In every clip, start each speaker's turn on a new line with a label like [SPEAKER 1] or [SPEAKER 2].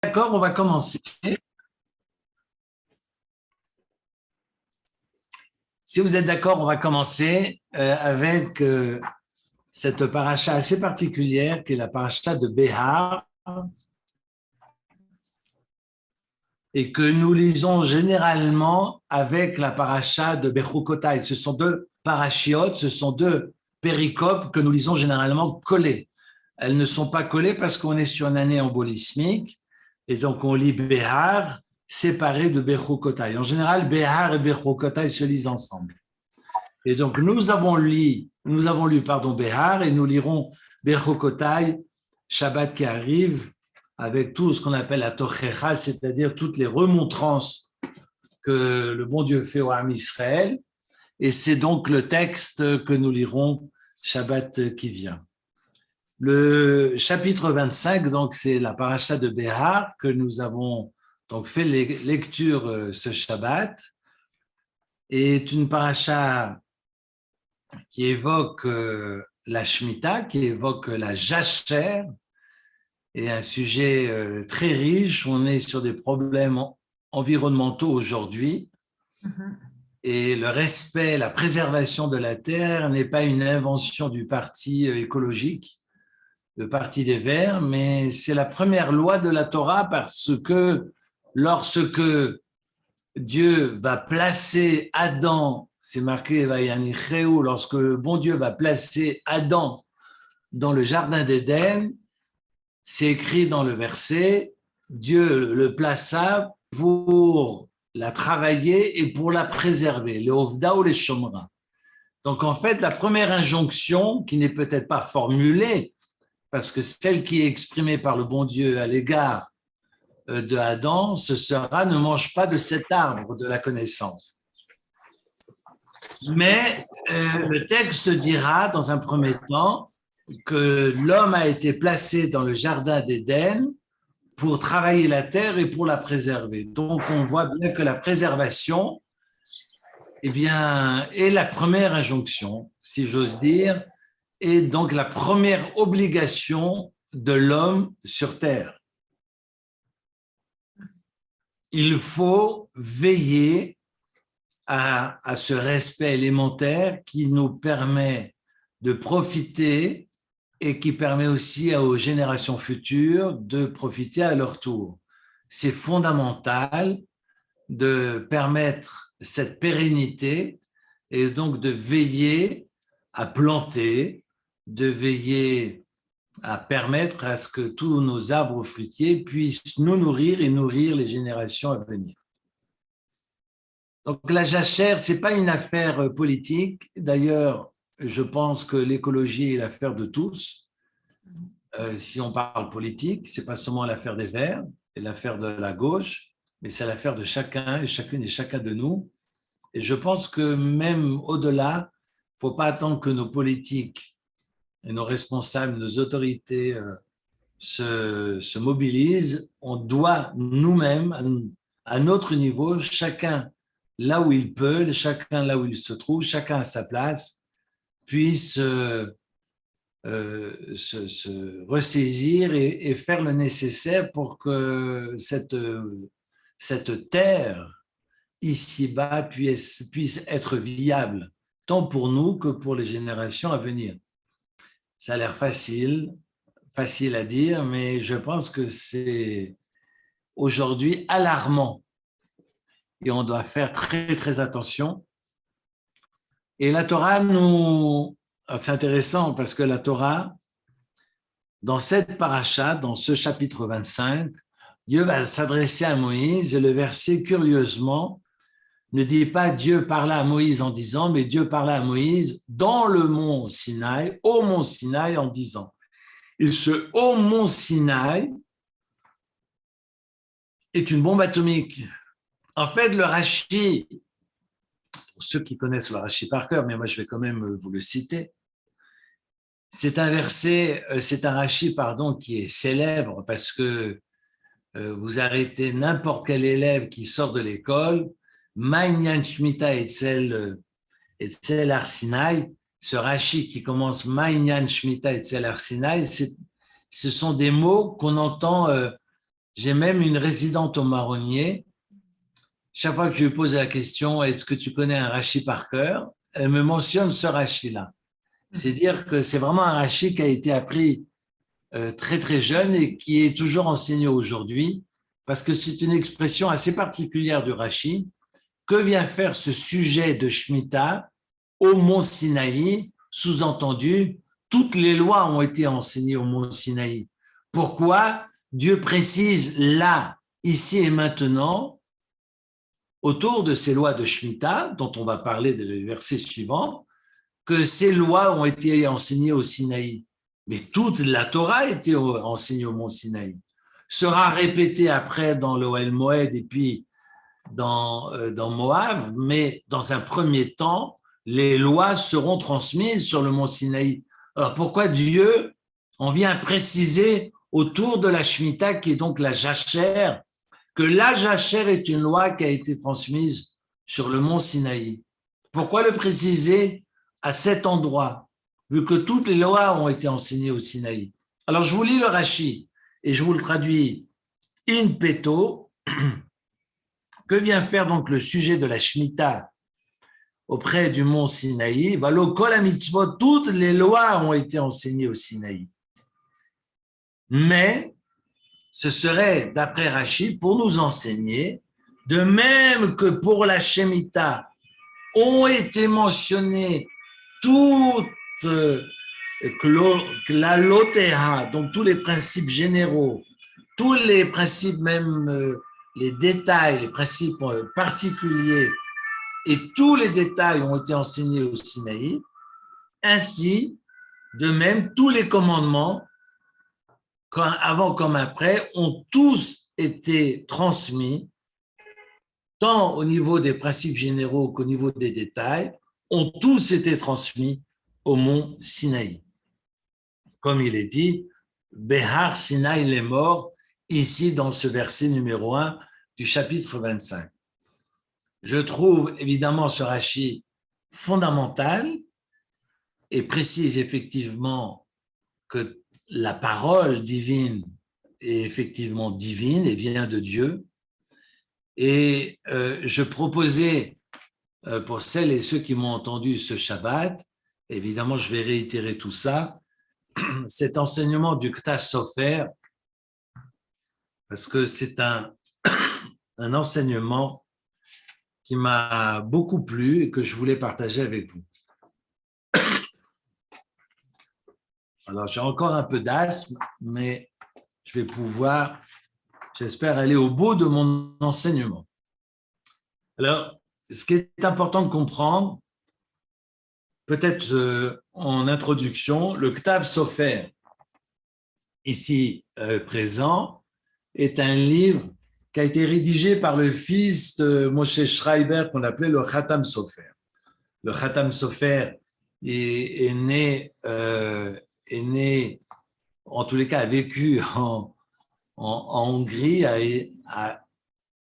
[SPEAKER 1] D'accord, on va commencer. Si vous êtes d'accord, on va commencer avec cette paracha assez particulière qui est la paracha de Béhar et que nous lisons généralement avec la paracha de Bechukotai. Ce sont deux parachiotes, ce sont deux péricopes que nous lisons généralement collées. Elles ne sont pas collées parce qu'on est sur une année embolismique et donc on lit Béhar séparé de Bechukotai. En général, Béhar et Bechukotai se lisent ensemble. Et donc, nous avons lu Béhar et nous lirons Bechukotai, Shabbat qui arrive, avec tout ce qu'on appelle la Tochecha, c'est-à-dire toutes les remontrances que le bon Dieu fait au Ham Israël. Et c'est donc le texte que nous lirons Shabbat qui vient. Le chapitre 25, donc c'est la paracha de Béhar que nous avons donc fait lecture ce Shabbat, est une paracha qui évoque la Shemitah, qui évoque la jachère, et un sujet très riche. On est sur des problèmes environnementaux aujourd'hui, et le respect, la préservation de la terre n'est pas une invention du parti écologique, le parti des Verts, mais c'est la première loi de la Torah parce que lorsque Dieu va placer Adam, c'est marqué lorsque bon Dieu va placer Adam dans le jardin d'Éden, c'est écrit dans le verset, Dieu le plaça pour la travailler et pour la préserver, le Ovda ou les Shomra. Donc en fait, la première injonction, qui n'est peut-être pas formulée, parce que celle qui est exprimée par le bon Dieu à l'égard de Adam, ce sera ne mange pas de cet arbre de la connaissance. Mais le texte dira dans un premier temps que l'homme a été placé dans le jardin d'Éden pour travailler la terre et pour la préserver. Donc on voit bien que la préservation, eh bien, est la première injonction, si j'ose dire, et donc la première obligation de l'homme sur terre. Il faut veiller à ce respect élémentaire qui nous permet de profiter et qui permet aussi aux générations futures de profiter à leur tour. C'est fondamental de permettre cette pérennité et donc de veiller à planter, de veiller à permettre à ce que tous nos arbres fruitiers puissent nous nourrir et nourrir les générations à venir. Donc la jachère, ce n'est pas une affaire politique. D'ailleurs, je pense que l'écologie est l'affaire de tous. Si on parle politique, ce n'est pas seulement l'affaire des Verts et l'affaire de la gauche, mais c'est l'affaire de chacun et chacune et chacun de nous. Et je pense que même au-delà, il ne faut pas attendre que nos politiques et nos responsables, nos autorités se mobilisent. On doit nous-mêmes, à notre niveau, chacun là où il peut, chacun là où il se trouve, chacun à sa place, puisse se ressaisir et faire le nécessaire pour que cette terre ici-bas puisse être viable, tant pour nous que pour les générations à venir. Ça a l'air facile à dire, mais je pense que c'est aujourd'hui alarmant et on doit faire très, très attention. Et la Torah c'est intéressant parce que la Torah, dans cette paracha, dans ce chapitre 25, Dieu va s'adresser à Moïse et le verset, curieusement, ne dit pas Dieu parla à Moïse en disant, mais Dieu parla à Moïse dans le mont Sinaï, au mont Sinaï en disant. Et ce haut mont Sinaï est une bombe atomique. En fait, le Rashi, pour ceux qui connaissent le Rashi par cœur, mais moi je vais quand même vous le citer, c'est un verset, c'est un Rashi, qui est célèbre parce que vous arrêtez n'importe quel élève qui sort de l'école, Ma'inyan Shmita Etzel Har Sinai, ce Rashi qui commence Ma'inyan Shmita Etzel Har Sinai, ce sont des mots qu'on entend J'ai même une résidente au Marronnier. Chaque fois que je lui pose la question, est-ce que tu connais un Rashi par cœur? Elle me mentionne ce Rashi-là. C'est dire que c'est vraiment un Rashi qui a été appris très très jeune et qui est toujours enseigné aujourd'hui, parce que c'est une expression assez particulière du Rashi. Que vient faire ce sujet de Shemitah au mont Sinaï? Sous-entendu, toutes les lois ont été enseignées au mont Sinaï. Pourquoi Dieu précise là, ici et maintenant, autour de ces lois de Shemitah, dont on va parler dans les versets suivants, que ces lois ont été enseignées au Sinaï. Mais toute la Torah a été enseignée au mont Sinaï. Sera répétée après dans l'Ohel Moed et puis dans Moab, mais dans un premier temps, les lois seront transmises sur le mont Sinaï. Alors pourquoi Dieu en vient préciser autour de la Shemitah, qui est donc la jachère, que la jachère est une loi qui a été transmise sur le mont Sinaï? Pourquoi le préciser à cet endroit, vu que toutes les lois ont été enseignées au Sinaï? Alors je vous lis le Rashi et je vous le traduis in petto. Que vient faire donc le sujet de la Shemitah auprès du mont Sinaï? Valo kol mitzvot, toutes les lois ont été enseignées au Sinaï. Mais ce serait, d'après Rashi, pour nous enseigner, de même que pour la Shemitah, ont été mentionnées toutes la loteha, donc tous les principes généraux, tous les principes même les détails, les principes particuliers et tous les détails ont été enseignés au Sinaï. Ainsi, de même, tous les commandements, avant comme après, ont tous été transmis, tant au niveau des principes généraux qu'au niveau des détails, ont tous été transmis au mont Sinaï. Comme il est dit, Behar Sinaï les morts, ici dans ce verset numéro 1 du chapitre 25. Je trouve évidemment ce Rashi fondamental et précise effectivement que la parole divine est effectivement divine et vient de Dieu. Et je proposais pour celles et ceux qui m'ont entendu ce Shabbat, évidemment je vais réitérer tout ça, cet enseignement du Ktav Sofer, parce que c'est un enseignement qui m'a beaucoup plu et que je voulais partager avec vous. Alors, j'ai encore un peu d'asthme, mais je vais pouvoir, j'espère, aller au bout de mon enseignement. Alors, ce qui est important de comprendre, peut-être en introduction, le Ktav Sofer, ici présent, est un livre qui a été rédigé par le fils de Moshe Schreiber, qu'on appelait le Khatam Sofer. Le Khatam Sofer est né, en tous les cas, a vécu en Hongrie, a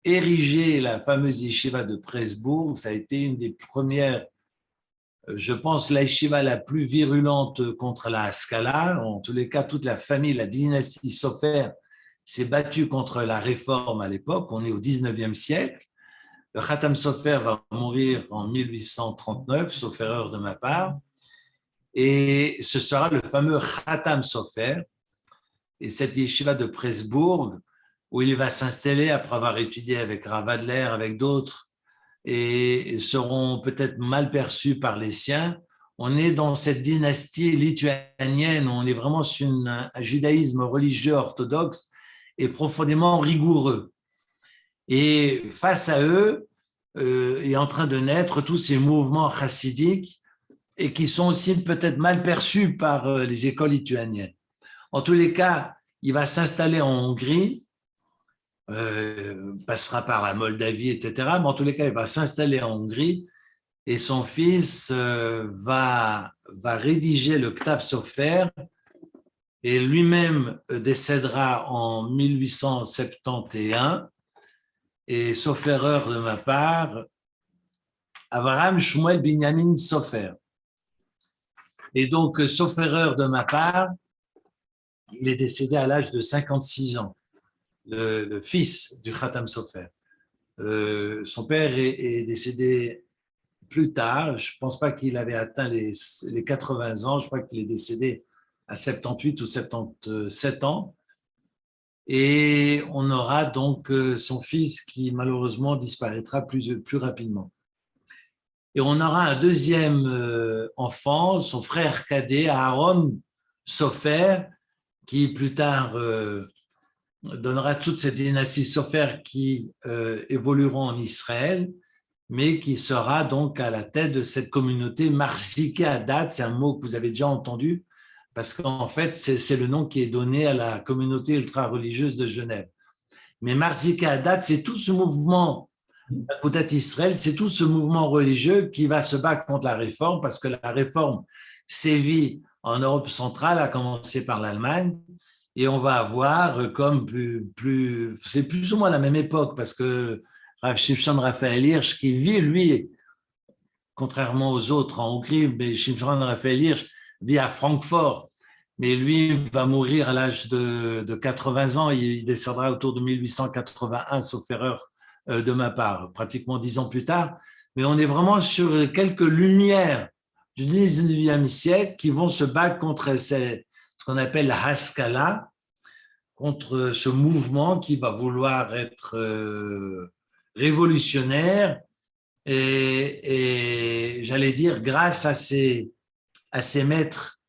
[SPEAKER 1] érigé la fameuse yeshiva de Presbourg. Ça a été une des premières, je pense, la yeshiva la plus virulente contre la Haskalah. En tous les cas, toute la famille, la dynastie Sofer s'est battue contre la réforme à l'époque. On est au 19e siècle. Le Khatam Sofer va mourir en 1839, sauf erreur de ma part. Et ce sera le fameux Khatam Sofer. Et cette yeshiva de Presbourg, où il va s'installer après avoir étudié avec Rav Adler, avec d'autres, et seront peut-être mal perçus par les siens. On est dans cette dynastie lituanienne, on est vraiment sur un judaïsme religieux orthodoxe et profondément rigoureux. Et face à eux, est en train de naître tous ces mouvements chassidiques et qui sont aussi peut-être mal perçus par les écoles lituaniennes. En tous les cas, il va s'installer en Hongrie, passera par la Moldavie, etc. Mais en tous les cas, il va s'installer en Hongrie et son fils va rédiger le Ktav Sofer et lui-même décédera en 1871. Et sauf erreur de ma part, Avraham Shmuel Binyamin Sofer. Et donc, sauf erreur de ma part, il est décédé à l'âge de 56 ans. le fils du Khatam Sofer. Son père est décédé plus tard. Je ne pense pas qu'il avait atteint les 80 ans. Je crois qu'il est décédé à 78 ou 77 ans. Et on aura donc son fils qui malheureusement disparaîtra plus rapidement. Et on aura un deuxième enfant, son frère cadet, Aaron Sofer, qui plus tard donnera toute cette dynastie Sofer qui évolueront en Israël, mais qui sera donc à la tête de cette communauté Marziké Hadat. C'est un mot que vous avez déjà entendu, parce qu'en fait, c'est le nom qui est donné à la communauté ultra-religieuse de Genève. Mais Marziké Hadat, c'est tout ce mouvement, peut-être Israël, c'est tout ce mouvement religieux qui va se battre contre la réforme, parce que la réforme sévit en Europe centrale, à commencer par l'Allemagne, et on va avoir comme c'est plus ou moins la même époque, parce que Rav Shimshon Raphaël Hirsch, qui vit, lui, contrairement aux autres en Hongrie, mais Shimshon Raphaël Hirsch vit à Francfort, mais lui va mourir à l'âge de 80 ans, il décédera autour de 1881, sauf erreur de ma part, pratiquement 10 ans plus tard, mais on est vraiment sur quelques lumières du 19e siècle qui vont se battre contre ce qu'on appelle la Haskalah, contre ce mouvement qui va vouloir être révolutionnaire et j'allais dire grâce à ces maîtres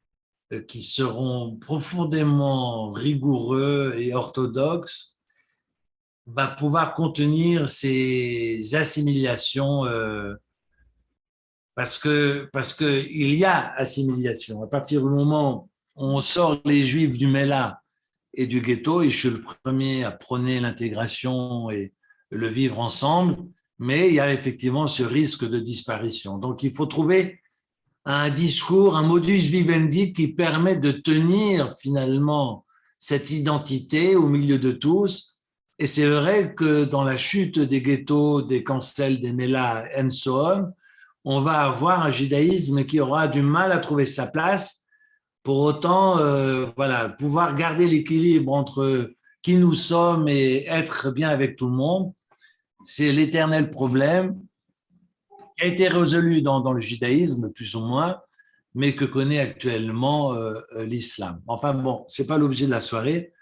[SPEAKER 1] qui seront profondément rigoureux et orthodoxes, va pouvoir contenir ces assimilations parce que il y a assimilation. À partir du moment où on sort les Juifs du Mela et du ghetto, et je suis le premier à prôner l'intégration et le vivre ensemble, mais il y a effectivement ce risque de disparition. Donc il faut trouver un discours, un modus vivendi qui permet de tenir finalement cette identité au milieu de tous. Et c'est vrai que dans la chute des ghettos, des cancels, des Mela, and so on, on va avoir un judaïsme qui aura du mal à trouver sa place. Pour autant, voilà, pouvoir garder l'équilibre entre qui nous sommes et être bien avec tout le monde, c'est l'éternel problème qui a été résolu dans le judaïsme, plus ou moins, mais que connaît actuellement l'islam. Enfin bon, ce n'est pas l'objet de la soirée.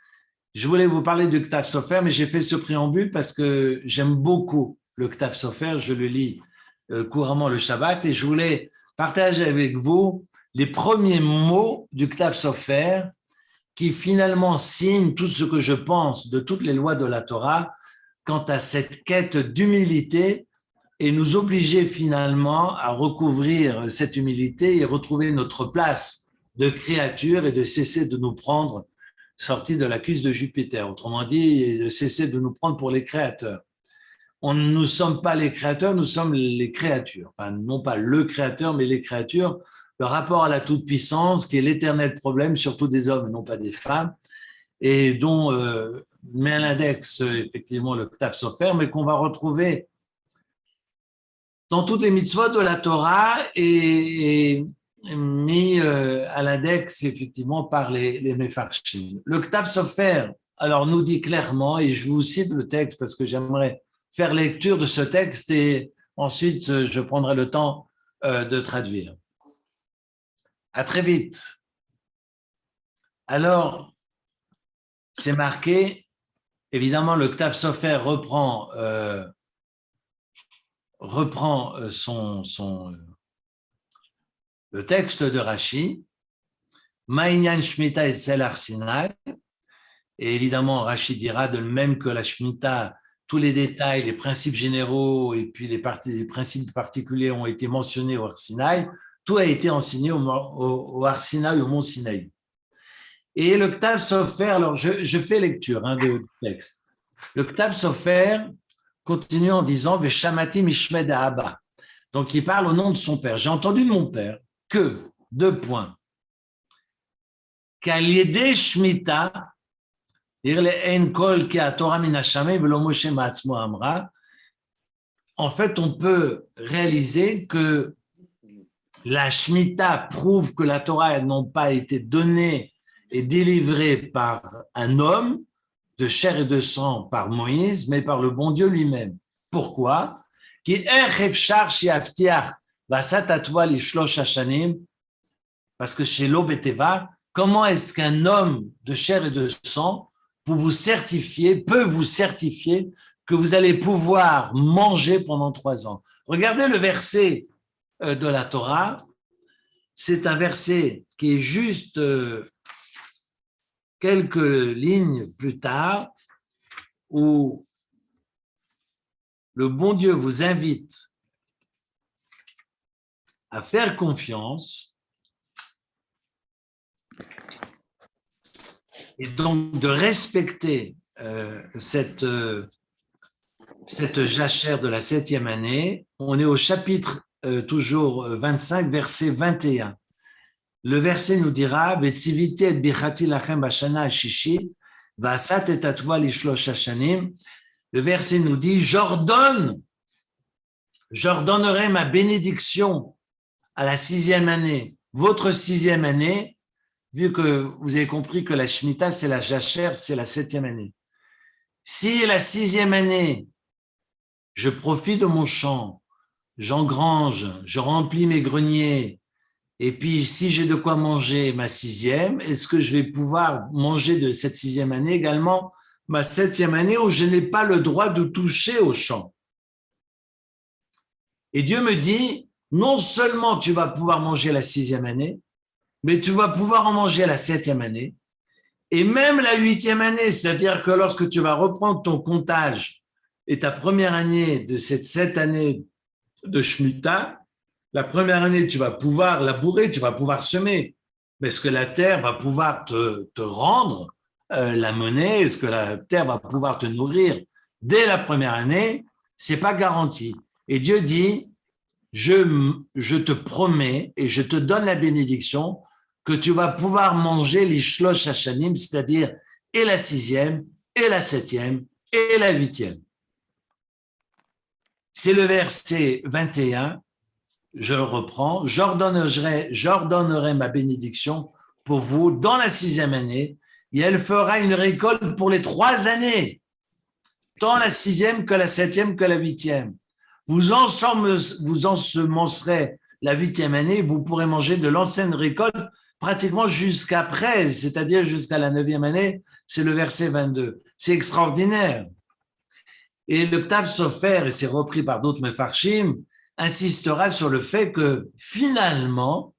[SPEAKER 1] Je voulais vous parler du Ktav Sofer, mais j'ai fait ce préambule parce que j'aime beaucoup le Ktav Sofer, je le lis couramment le Shabbat, et je voulais partager avec vous les premiers mots du Ktav Sofer qui finalement signent tout ce que je pense de toutes les lois de la Torah quant à cette quête d'humilité et nous obliger finalement à recouvrir cette humilité et retrouver notre place de créature et de cesser de nous prendre sortis de la cuisse de Jupiter. Autrement dit, de cesser de nous prendre pour les créateurs. Nous ne sommes pas les créateurs, nous sommes les créatures. Enfin, non pas le créateur, mais les créatures. Le rapport à la toute-puissance, qui est l'éternel problème, surtout des hommes, non pas des femmes, et dont met à l'index effectivement le Ktav Sofer, mais qu'on va retrouver dans toutes les mitzvot de la Torah et mis à l'index effectivement par les Mefarshim. Le Ktav Sofer, alors nous dit clairement, et je vous cite le texte parce que j'aimerais faire lecture de ce texte et ensuite je prendrai le temps de traduire. À très vite. Alors, c'est marqué, évidemment, le Ktav Sofer reprend le texte de Rashi, Ma'inyan Shmita etzel Har Sinai, et évidemment, Rashi dira de même que la Shmita, tous les détails, les principes généraux et puis les principes particuliers ont été mentionnés au Har Sinai, tout a été enseigné au Har Sinai, au mont Sinaï. Et le Ktav Sofer, alors je fais lecture de texte. Le Ktav Sofer continue en disant Veshamati Mishmed Abba. Donc il parle au nom de son père. J'ai entendu de mon père que, deux points, qu'à l'idée Shmita, en fait, on peut réaliser que la Shemitah prouve que la Torah n'a pas été donnée et délivrée par un homme, de chair et de sang par Moïse, mais par le bon Dieu lui-même. Pourquoi? Parce que chez l'Obeteva, comment est-ce qu'un homme de chair et de sang peut vous certifier que vous allez pouvoir manger pendant 3 ans? Regardez le verset de la Torah. C'est un verset qui est juste quelques lignes plus tard, où le bon Dieu vous invite à faire confiance et donc de respecter cette jachère de la 7e année. On est au chapitre toujours 25, verset 21. Le verset nous dira « Vetziviti et bichati lachem bashana hashishit, v'asat et atva lishlosh hashanim » Le verset nous dit « J'ordonnerai ma bénédiction à la 6e année, votre 6e année, vu que vous avez compris que la Shemitah, c'est la jachère, c'est la 7e année. Si la 6e année, je profite de mon champ, j'engrange, je remplis mes greniers, et puis si j'ai de quoi manger ma 6e, est-ce que je vais pouvoir manger de cette 6e année également ma 7e année où je n'ai pas le droit de toucher au champ? Et Dieu me dit, non seulement tu vas pouvoir manger la 6e année, mais tu vas pouvoir en manger la 7e année, et même la 8e année, c'est-à-dire que lorsque tu vas reprendre ton comptage et ta première année de cette 7 années de Shemitah, la première année, tu vas pouvoir labourer, tu vas pouvoir semer. Mais est-ce que la terre va pouvoir te rendre la monnaie? Est-ce que la terre va pouvoir te nourrir dès la première année? C'est pas garanti. Et Dieu dit, je te promets et je te donne la bénédiction que tu vas pouvoir manger les shlosh hashanim, c'est-à-dire et la 6e, et la 7e, et la 8e. C'est le verset 21. Je le reprends, j'ordonnerai ma bénédiction pour vous dans la 6e année, et elle fera une récolte pour les 3 années, tant la 6e que la 7e que la 8e. Vous ensemencerez la 8e année, vous pourrez manger de l'ancienne récolte pratiquement jusqu'après, c'est-à-dire jusqu'à la 9e année, c'est le verset 22. C'est extraordinaire. Et le Ktav Sofer, et c'est repris par d'autres mefarshim, insistera sur le fait que finalement,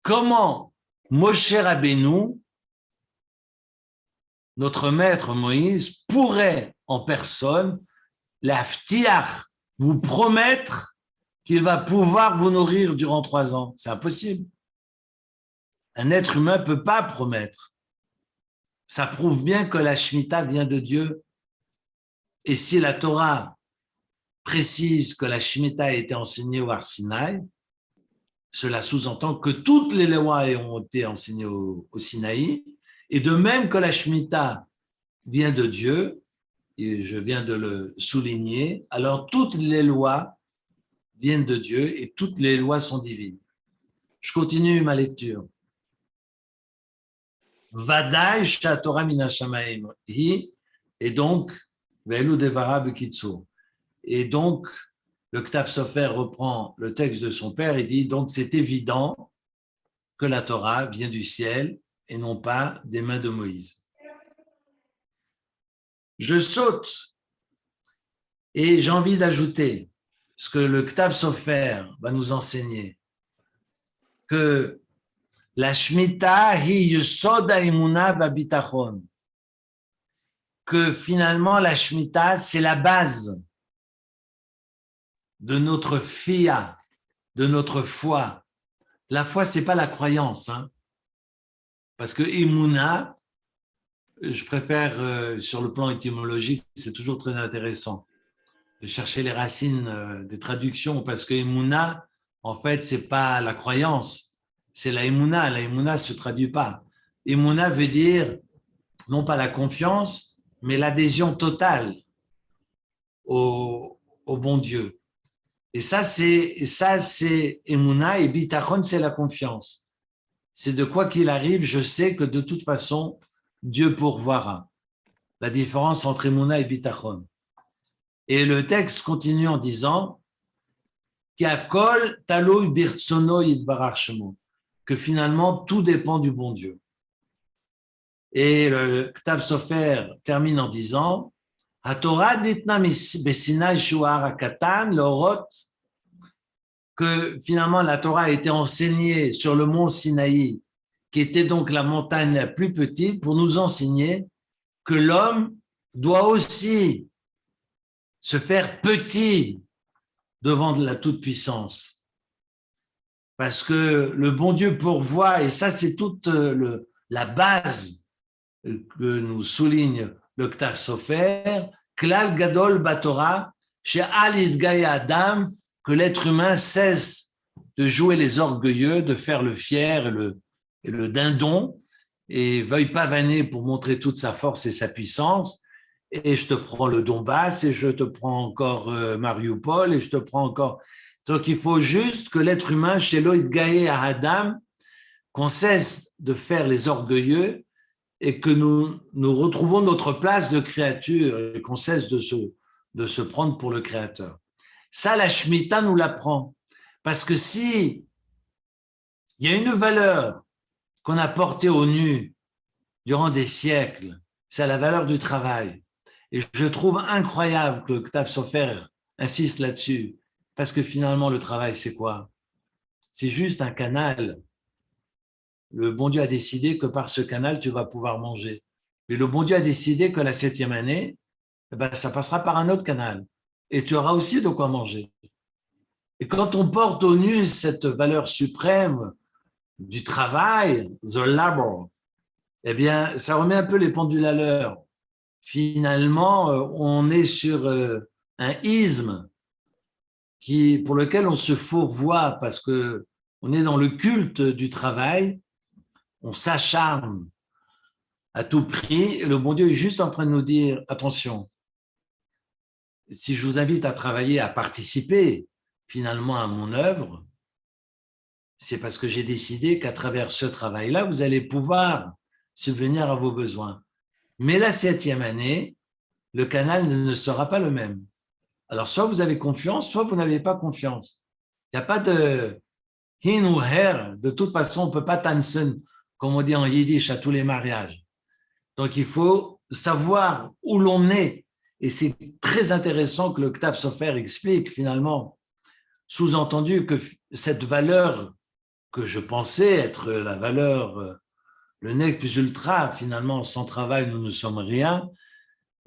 [SPEAKER 1] comment Moshe Rabbeinu, notre maître Moïse, pourrait en personne l'aftiach, vous promettre qu'il va pouvoir vous nourrir durant 3 ans. C'est impossible. Un être humain ne peut pas promettre. Ça prouve bien que la Shemitah vient de Dieu. Et si la Torah précise que la Shemitah a été enseignée au Har Sinaï, cela sous-entend que toutes les lois ont été enseignées au Sinaï, et de même que la Shemitah vient de Dieu, et je viens de le souligner, alors toutes les lois viennent de Dieu et toutes les lois sont divines. Je continue ma lecture. Vadaï Torah min hashamayim hi, et donc, ve'elu devara b'kitzur. Et donc, le Ktav Sofer reprend le texte de son père et dit, donc c'est évident que la Torah vient du ciel et non pas des mains de Moïse. Je saute et j'ai envie d'ajouter ce que le Ktav Sofer va nous enseigner, que la Shemitah hi yesod ha'emunah va'bitachon, que finalement la Shemitah c'est la base de notre fia, de notre foi. La foi, c'est pas la croyance, hein, parce que Emouna, je préfère sur le plan étymologique, c'est toujours très intéressant de chercher les racines des traductions, parce que Emouna, en fait, c'est pas la croyance, c'est la Emouna. La Emouna se traduit pas. Emouna veut dire non pas la confiance, mais l'adhésion totale au bon Dieu. Et ça, c'est Emouna, et Bitachon, c'est la confiance. C'est de quoi qu'il arrive, je sais que de toute façon, Dieu pourvoira. La différence entre Emouna et Bitachon. Et le texte continue en disant que finalement tout dépend du bon Dieu. Et le Ktav Sofer termine en disant que finalement la Torah a été enseignée sur le mont Sinaï, qui était donc la montagne la plus petite, pour nous enseigner que l'homme doit aussi se faire petit devant la toute-puissance. Parce que le bon Dieu pourvoit, et ça c'est toute la base que nous souligne le Ktav Sofer, Klal Gadol Batora, chez Alid Gaya Adam, que l'être humain cesse de jouer les orgueilleux, de faire le fier et le dindon, et veuille pavaner pour montrer toute sa force et sa puissance, et je te prends le Donbass, et je te prends encore Mariupol, et je te prends encore... Donc il faut juste que l'être humain, chez Loïd Gaé à Adam, qu'on cesse de faire les orgueilleux, et que nous retrouvons notre place de créature, et qu'on cesse de se prendre pour le Créateur. Ça, la Shemitah nous l'apprend. Parce que si il y a une valeur qu'on a portée au nu durant des siècles, c'est la valeur du travail. Et je trouve incroyable que le Ktav Sofer insiste là-dessus. Parce que finalement, le travail, c'est quoi? C'est juste un canal. Le bon Dieu a décidé que par ce canal, tu vas pouvoir manger. Mais le bon Dieu a décidé que la 7e année, ça passera par un autre canal. Et tu auras aussi de quoi manger. Et quand on porte au nu cette valeur suprême du travail, the labor, eh bien, ça remet un peu les pendules à l'heure. Finalement, on est sur un isme pour lequel on se fourvoie parce que on est dans le culte du travail, on s'acharne à tout prix, et le bon Dieu est juste en train de nous dire, attention, si je vous invite à travailler, à participer finalement à mon œuvre, c'est parce que j'ai décidé qu'à travers ce travail-là, vous allez pouvoir subvenir à vos besoins. Mais la 7e année, le canal ne sera pas le même. Alors, soit vous avez confiance, soit vous n'avez pas confiance. Il n'y a pas de hin ou her. De toute façon, on ne peut pas tanzen, comme on dit en yiddish, à tous les mariages. Donc, il faut savoir où l'on est. Et c'est très intéressant que le Ktav Sofer explique finalement, sous-entendu que cette valeur que je pensais être la valeur, le nec plus ultra, finalement, sans travail, nous ne sommes rien.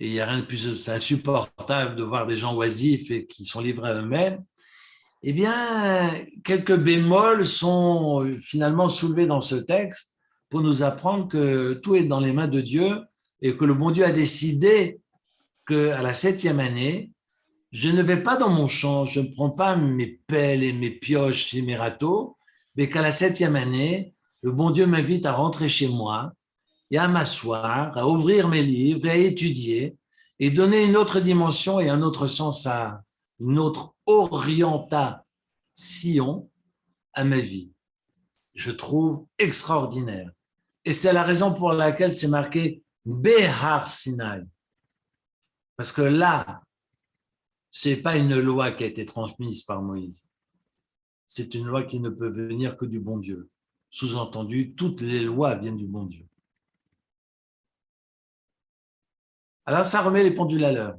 [SPEAKER 1] Et il n'y a rien de plus insupportable de voir des gens oisifs et qui sont livrés à eux-mêmes. Eh bien, quelques bémols sont finalement soulevés dans ce texte pour nous apprendre que tout est dans les mains de Dieu et que le bon Dieu a décidé qu'à la 7e année, je ne vais pas dans mon champ, je ne prends pas mes pelles et mes pioches et mes râteaux, mais qu'à la 7e année, le bon Dieu m'invite à rentrer chez moi et à m'asseoir, à ouvrir mes livres et à étudier et donner une autre dimension et un autre sens une autre orientation à ma vie. Je trouve extraordinaire. Et c'est la raison pour laquelle c'est marqué Behar Sinai. Parce que là, ce n'est pas une loi qui a été transmise par Moïse. C'est une loi qui ne peut venir que du bon Dieu. Sous-entendu, toutes les lois viennent du bon Dieu. Alors, ça remet les pendules à l'heure.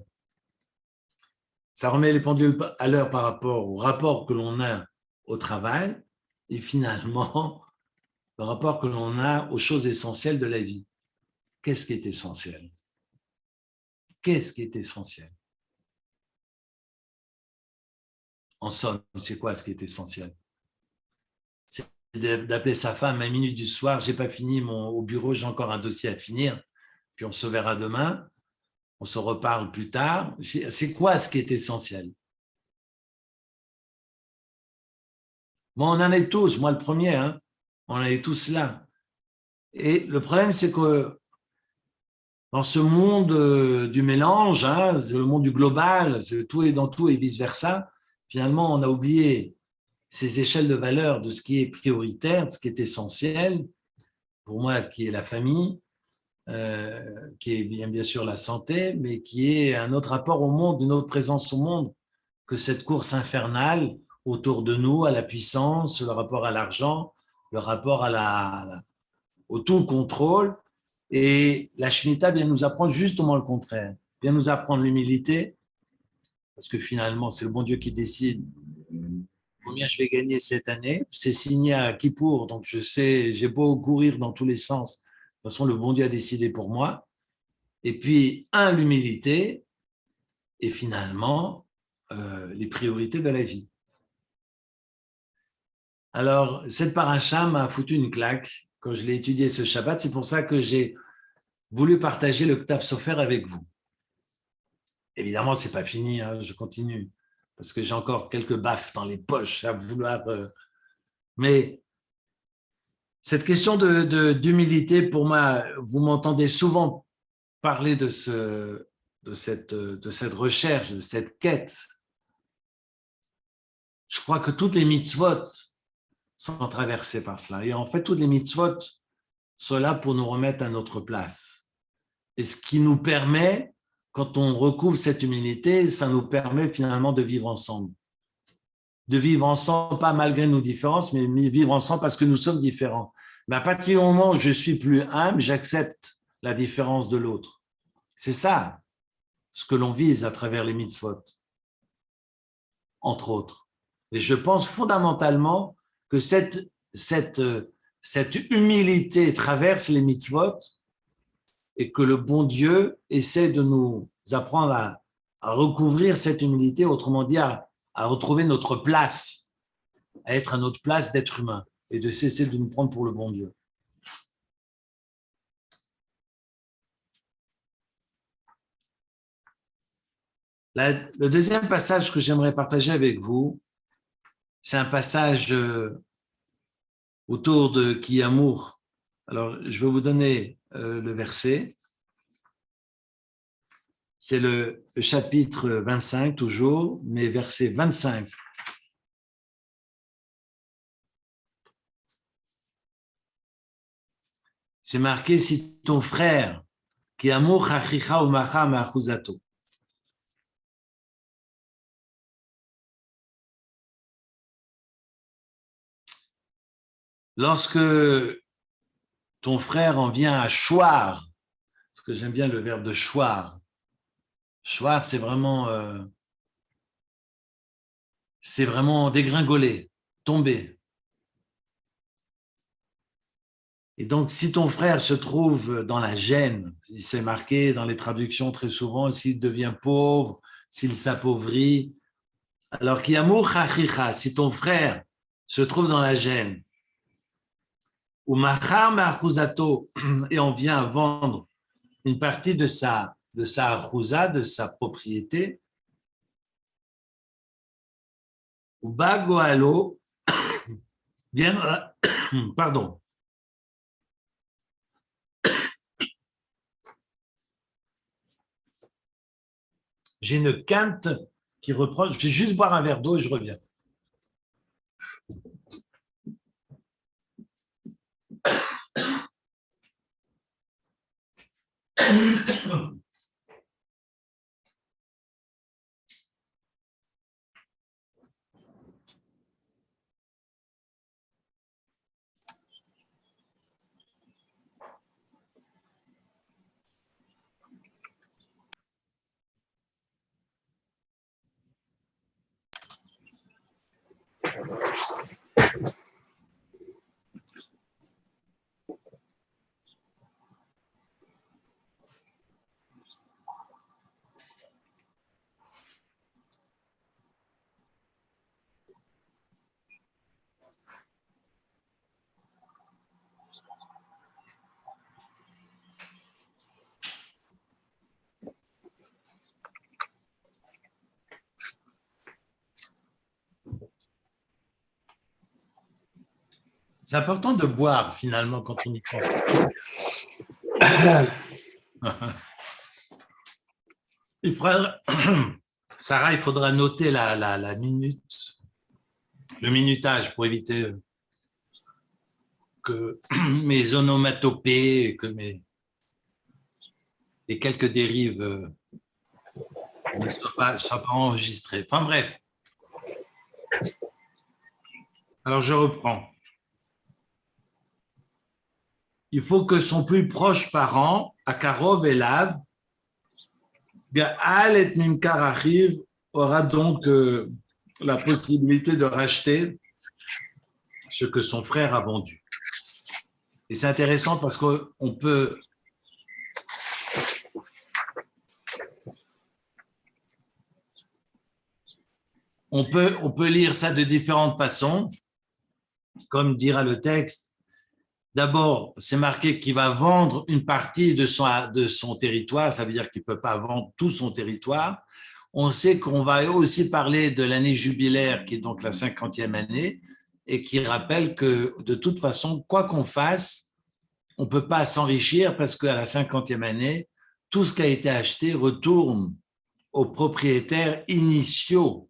[SPEAKER 1] Ça remet les pendules à l'heure par rapport au rapport que l'on a au travail et finalement, le rapport que l'on a aux choses essentielles de la vie. Qu'est-ce qui est essentiel? Qu'est-ce qui est essentiel? En somme, c'est quoi ce qui est essentiel? C'est d'appeler sa femme à minuit du soir, j'ai pas fini au bureau, j'ai encore un dossier à finir, puis on se verra demain, on se reparle plus tard. C'est quoi ce qui est essentiel? Moi, on en est tous, moi le premier, hein, on en est tous là. Et le problème, c'est que dans ce monde du mélange, hein, le monde du global, tout est dans tout et vice-versa, finalement, on a oublié ces échelles de valeur de ce qui est prioritaire, de ce qui est essentiel, pour moi, qui est la famille, qui est bien sûr la santé, mais qui est un autre rapport au monde, une autre présence au monde que cette course infernale autour de nous, à la puissance, le rapport à l'argent, le rapport au tout contrôle. Et la Shemitah vient nous apprendre justement le contraire, vient nous apprendre l'humilité, parce que finalement, c'est le bon Dieu qui décide combien je vais gagner cette année. C'est signé à Kippour, donc je sais, j'ai beau courir dans tous les sens. De toute façon, le bon Dieu a décidé pour moi. Et puis, l'humilité et finalement, les priorités de la vie. Alors, cette paracha m'a foutu une claque quand je l'ai étudié ce Shabbat. C'est pour ça que j'ai voulu partager le Ktav Sofer avec vous. Évidemment, ce n'est pas fini, hein, je continue, parce que j'ai encore quelques baffes dans les poches à vouloir. Mais cette question d'humilité, pour moi, vous m'entendez souvent parler de cette recherche, de cette quête. Je crois que toutes les mitzvot sont traversées par cela. Et en fait, toutes les mitzvot sont là pour nous remettre à notre place. Et ce qui nous permet, quand on recouvre cette humilité, ça nous permet finalement de vivre ensemble. De vivre ensemble, pas malgré nos différences, mais vivre ensemble parce que nous sommes différents. Mais à partir du moment où je suis plus humble, j'accepte la différence de l'autre. C'est ça ce que l'on vise à travers les mitzvot, entre autres. Et je pense fondamentalement que cette humilité traverse les mitzvot et que le bon Dieu essaie de nous apprendre à recouvrir cette humilité, autrement dit, à retrouver notre place, à être à notre place d'être humain et de cesser de nous prendre pour le bon Dieu. Le deuxième passage que j'aimerais partager avec vous, c'est un passage autour de Ki Amour. Alors, je vais vous donner le verset. C'est le chapitre 25 toujours, mais verset 25. C'est marqué, si ton frère, Ki Amour chachicha umacha me'achuzato. Lorsque ton frère en vient à choir, parce que j'aime bien le verbe de choir. Choir, c'est vraiment dégringoler, tomber. Et donc, si ton frère se trouve dans la gêne, c'est marqué dans les traductions très souvent, s'il devient pauvre, s'il s'appauvrit, alors qu'il y a si ton frère se trouve dans la gêne, ou machar me'achuzato, et on vient à vendre une partie de sa achouza, de sa propriété, ou bagoalo, viendra, pardon, j'ai une quinte qui reproche, je vais juste boire un verre d'eau et je reviens. C'est important de boire finalement quand on y pense. Sarah, il faudra noter la minute, le minutage pour éviter que mes onomatopées, que mes et quelques dérives ne soient pas enregistrées. Enfin bref. Alors je reprends. Il faut que son plus proche parent, Akarov Elav, Gaal et Mimkar Achiv, aura donc la possibilité de racheter ce que son frère a vendu. Et c'est intéressant parce qu'on peut lire ça de différentes façons, comme dira le texte. D'abord, c'est marqué qu'il va vendre une partie de son territoire, ça veut dire qu'il ne peut pas vendre tout son territoire. On sait qu'on va aussi parler de l'année jubilaire, qui est donc la 50e année, et qui rappelle que de toute façon, quoi qu'on fasse, on ne peut pas s'enrichir parce qu'à la 50e année, tout ce qui a été acheté retourne aux propriétaires initiaux.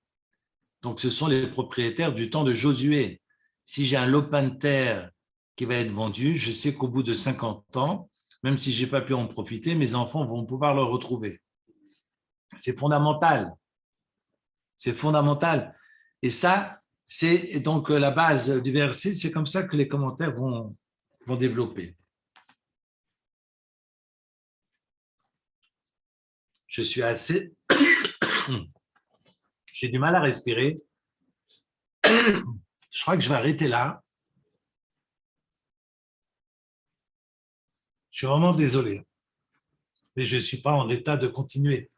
[SPEAKER 1] Donc, ce sont les propriétaires du temps de Josué. Si j'ai un lopin de terre qui va être vendu, je sais qu'au bout de 50 ans, même si je n'ai pas pu en profiter, mes enfants vont pouvoir le retrouver. C'est fondamental. C'est fondamental. Et ça, c'est donc la base du verset. C'est comme ça que les commentaires vont développer. Je suis assez... J'ai du mal à respirer. Je crois que je vais arrêter là. Je suis vraiment désolé. Mais je ne suis pas en état de continuer.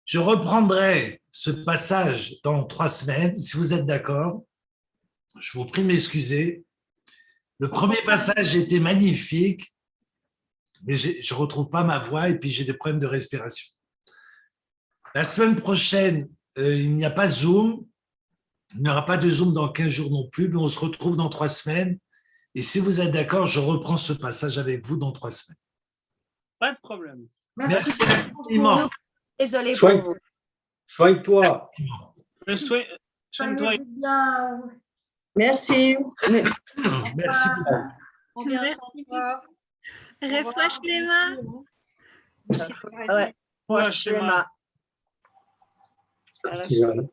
[SPEAKER 1] Je reprendrai ce passage dans 3 semaines, si vous êtes d'accord. Je vous prie de m'excuser. Le premier passage était magnifique, mais je ne retrouve pas ma voix et puis j'ai des problèmes de respiration. La semaine prochaine, il n'y a pas Zoom. Il n'y aura pas de Zoom dans 15 jours non plus, mais on se retrouve dans 3 semaines. Et si vous êtes d'accord, je reprends ce passage avec vous dans 3 semaines.
[SPEAKER 2] Pas de problème.
[SPEAKER 1] Merci infiniment.
[SPEAKER 3] Désolé pour vous.
[SPEAKER 4] Soigne-toi.
[SPEAKER 2] Soigne-toi.
[SPEAKER 4] Merci.
[SPEAKER 1] Merci.
[SPEAKER 5] Refresh les mains.
[SPEAKER 3] Ouais, les mains.
[SPEAKER 4] Excusez-moi.